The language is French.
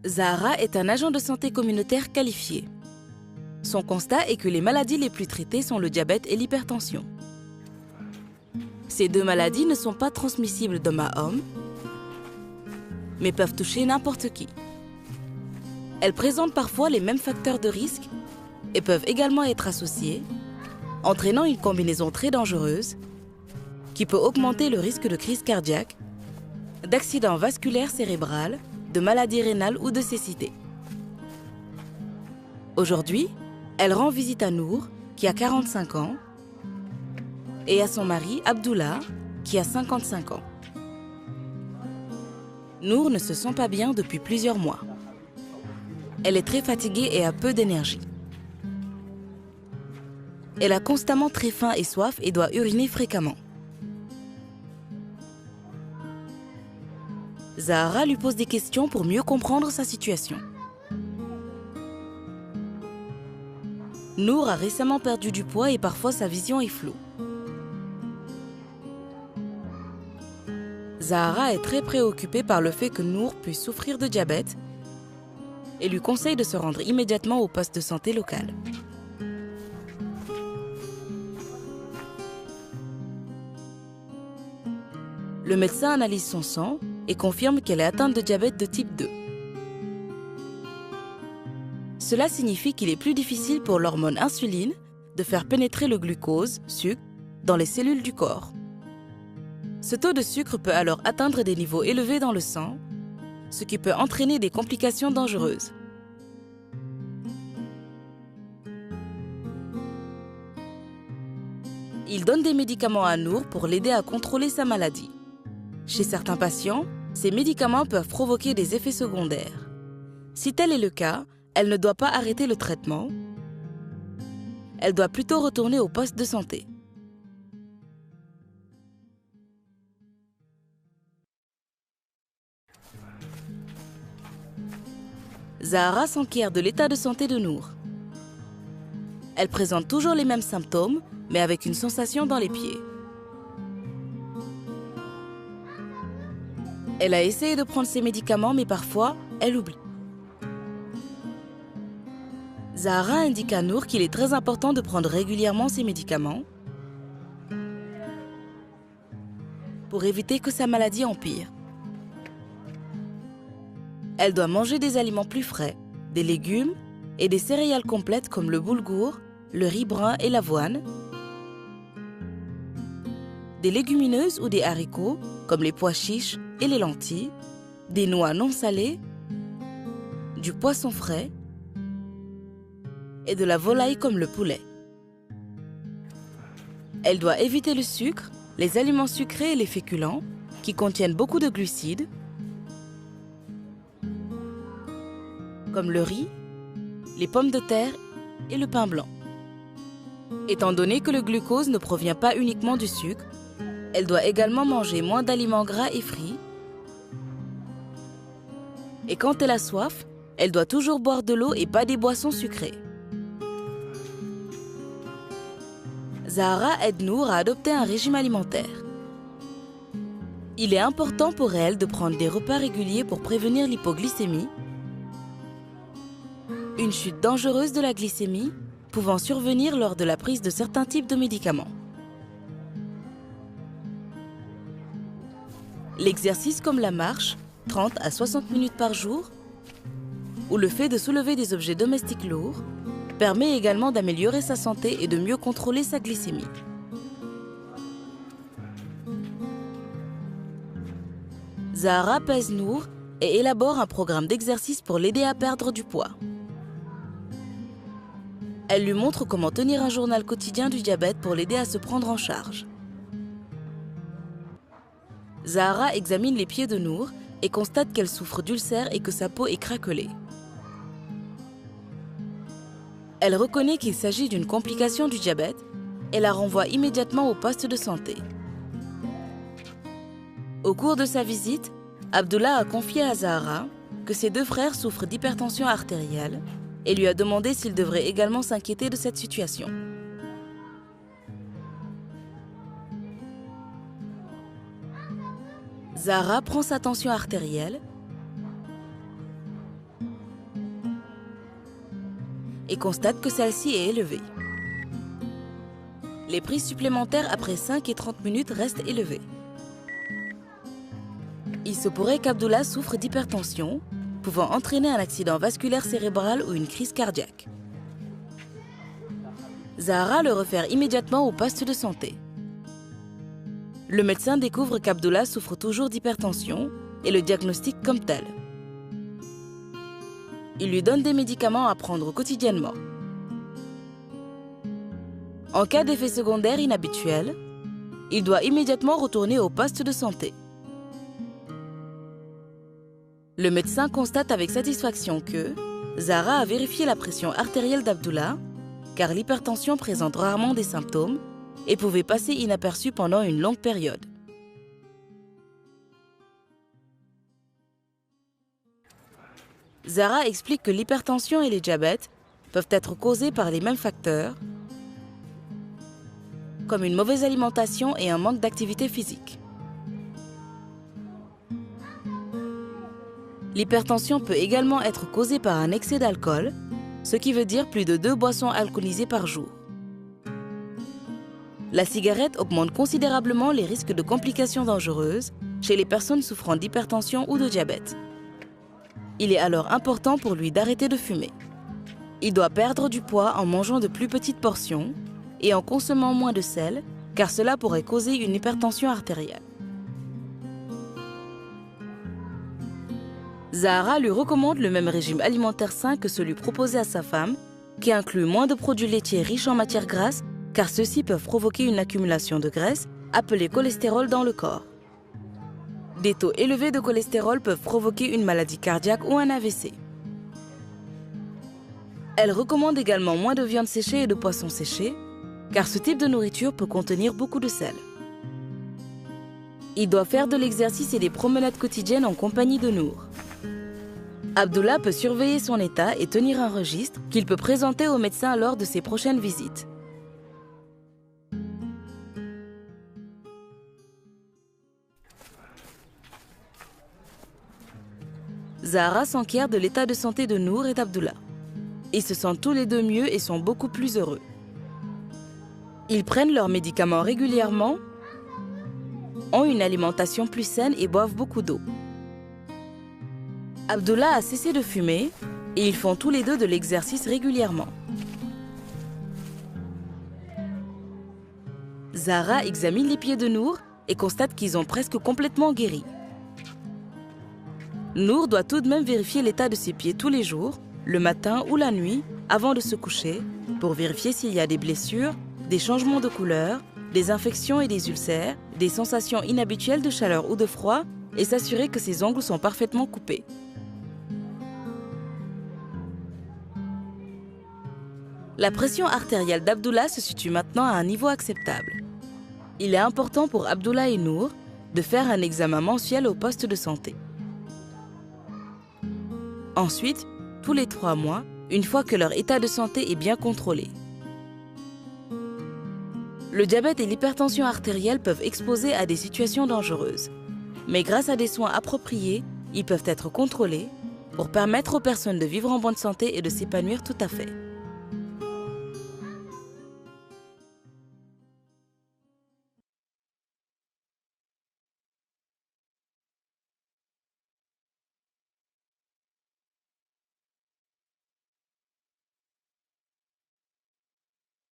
Zahra est un agent de santé communautaire qualifié. Son constat est que les maladies les plus traitées sont le diabète et l'hypertension. Ces deux maladies ne sont pas transmissibles d'homme à homme, mais peuvent toucher n'importe qui. Elles présentent parfois les mêmes facteurs de risque et peuvent également être associées, entraînant une combinaison très dangereuse qui peut augmenter le risque de crise cardiaque, d'accident vasculaire cérébral, de maladie rénale ou de cécité. Aujourd'hui, elle rend visite à Nour, qui a 45 ans, et à son mari, Abdullah, qui a 55 ans. Nour ne se sent pas bien depuis plusieurs mois. Elle est très fatiguée et a peu d'énergie. Elle a constamment très faim et soif et doit uriner fréquemment. Zahra lui pose des questions pour mieux comprendre sa situation. Nour a récemment perdu du poids et parfois sa vision est floue. Zahra est très préoccupée par le fait que Nour puisse souffrir de diabète et lui conseille de se rendre immédiatement au poste de santé local. Le médecin analyse son sang et confirme qu'elle est atteinte de diabète de type 2. Cela signifie qu'il est plus difficile pour l'hormone insuline de faire pénétrer le glucose, sucre, dans les cellules du corps. Ce taux de sucre peut alors atteindre des niveaux élevés dans le sang, ce qui peut entraîner des complications dangereuses. Il donne des médicaments à Nour pour l'aider à contrôler sa maladie. Chez certains patients, ces médicaments peuvent provoquer des effets secondaires. Si tel est le cas, elle ne doit pas arrêter le traitement. Elle doit plutôt retourner au poste de santé. Zahra s'enquiert de l'état de santé de Nour. Elle présente toujours les mêmes symptômes, mais avec une sensation dans les pieds. Elle a essayé de prendre ses médicaments, mais parfois, elle oublie. Zahra indique à Nour qu'il est très important de prendre régulièrement ses médicaments pour éviter que sa maladie empire. Elle doit manger des aliments plus frais, des légumes et des céréales complètes comme le boulgour, le riz brun et l'avoine, des légumineuses ou des haricots comme les pois chiches et les lentilles, des noix non salées, du poisson frais et de la volaille comme le poulet. Elle doit éviter le sucre, les aliments sucrés et les féculents qui contiennent beaucoup de glucides, comme le riz, les pommes de terre et le pain blanc. Étant donné que le glucose ne provient pas uniquement du sucre, elle doit également manger moins d'aliments gras et frits. Et quand elle a soif, elle doit toujours boire de l'eau et pas des boissons sucrées. Zahra aide Nour à adopter un régime alimentaire. Il est important pour elle de prendre des repas réguliers pour prévenir l'hypoglycémie, une chute dangereuse de la glycémie pouvant survenir lors de la prise de certains types de médicaments. L'exercice comme la marche, 30 à 60 minutes par jour, ou le fait de soulever des objets domestiques lourds, permet également d'améliorer sa santé et de mieux contrôler sa glycémie. Zahra pèse Nour et élabore un programme d'exercice pour l'aider à perdre du poids. Elle lui montre comment tenir un journal quotidien du diabète pour l'aider à se prendre en charge. Zahra examine les pieds de Nour et constate qu'elle souffre d'ulcères et que sa peau est craquelée. Elle reconnaît qu'il s'agit d'une complication du diabète et la renvoie immédiatement au poste de santé. Au cours de sa visite, Abdullah a confié à Zahra que ses deux frères souffrent d'hypertension artérielle et lui a demandé s'il devrait également s'inquiéter de cette situation. Zahra prend sa tension artérielle et constate que celle-ci est élevée. Les prises supplémentaires après 5 et 30 minutes restent élevées. Il se pourrait qu'Abdullah souffre d'hypertension, pouvant entraîner un accident vasculaire cérébral ou une crise cardiaque. Zahra le réfère immédiatement au poste de santé. Le médecin découvre qu'Abdullah souffre toujours d'hypertension et le diagnostique comme tel. Il lui donne des médicaments à prendre quotidiennement. En cas d'effet secondaire inhabituel, il doit immédiatement retourner au poste de santé. Le médecin constate avec satisfaction que Zahra a vérifié la pression artérielle d'Abdullah, car l'hypertension présente rarement des symptômes et pouvait passer inaperçue pendant une longue période. Zahra explique que l'hypertension et les diabètes peuvent être causés par les mêmes facteurs, comme une mauvaise alimentation et un manque d'activité physique. L'hypertension peut également être causée par un excès d'alcool, ce qui veut dire plus de 2 boissons alcoolisées par jour. La cigarette augmente considérablement les risques de complications dangereuses chez les personnes souffrant d'hypertension ou de diabète. Il est alors important pour lui d'arrêter de fumer. Il doit perdre du poids en mangeant de plus petites portions et en consommant moins de sel, car cela pourrait causer une hypertension artérielle. Zahra lui recommande le même régime alimentaire sain que celui proposé à sa femme, qui inclut moins de produits laitiers riches en matières grasses, car ceux-ci peuvent provoquer une accumulation de graisse, appelée cholestérol dans le corps. Des taux élevés de cholestérol peuvent provoquer une maladie cardiaque ou un AVC. Elle recommande également moins de viande séchée et de poissons séchés, car ce type de nourriture peut contenir beaucoup de sel. Il doit faire de l'exercice et des promenades quotidiennes en compagnie de Nour. Abdullah peut surveiller son état et tenir un registre qu'il peut présenter au médecin lors de ses prochaines visites. Zahra s'enquiert de l'état de santé de Nour et d'Abdullah. Ils se sentent tous les deux mieux et sont beaucoup plus heureux. Ils prennent leurs médicaments régulièrement, ont une alimentation plus saine et boivent beaucoup d'eau. Abdullah a cessé de fumer et ils font tous les deux de l'exercice régulièrement. Zahra examine les pieds de Nour et constate qu'ils ont presque complètement guéri. Nour doit tout de même vérifier l'état de ses pieds tous les jours, le matin ou la nuit, avant de se coucher, pour vérifier s'il y a des blessures, des changements de couleur, des infections et des ulcères, des sensations inhabituelles de chaleur ou de froid, et s'assurer que ses ongles sont parfaitement coupés. La pression artérielle d'Abdullah se situe maintenant à un niveau acceptable. Il est important pour Abdullah et Nour de faire un examen mensuel au poste de santé. Ensuite, tous les 3 mois, une fois que leur état de santé est bien contrôlé. Le diabète et l'hypertension artérielle peuvent exposer à des situations dangereuses. Mais grâce à des soins appropriés, ils peuvent être contrôlés pour permettre aux personnes de vivre en bonne santé et de s'épanouir tout à fait.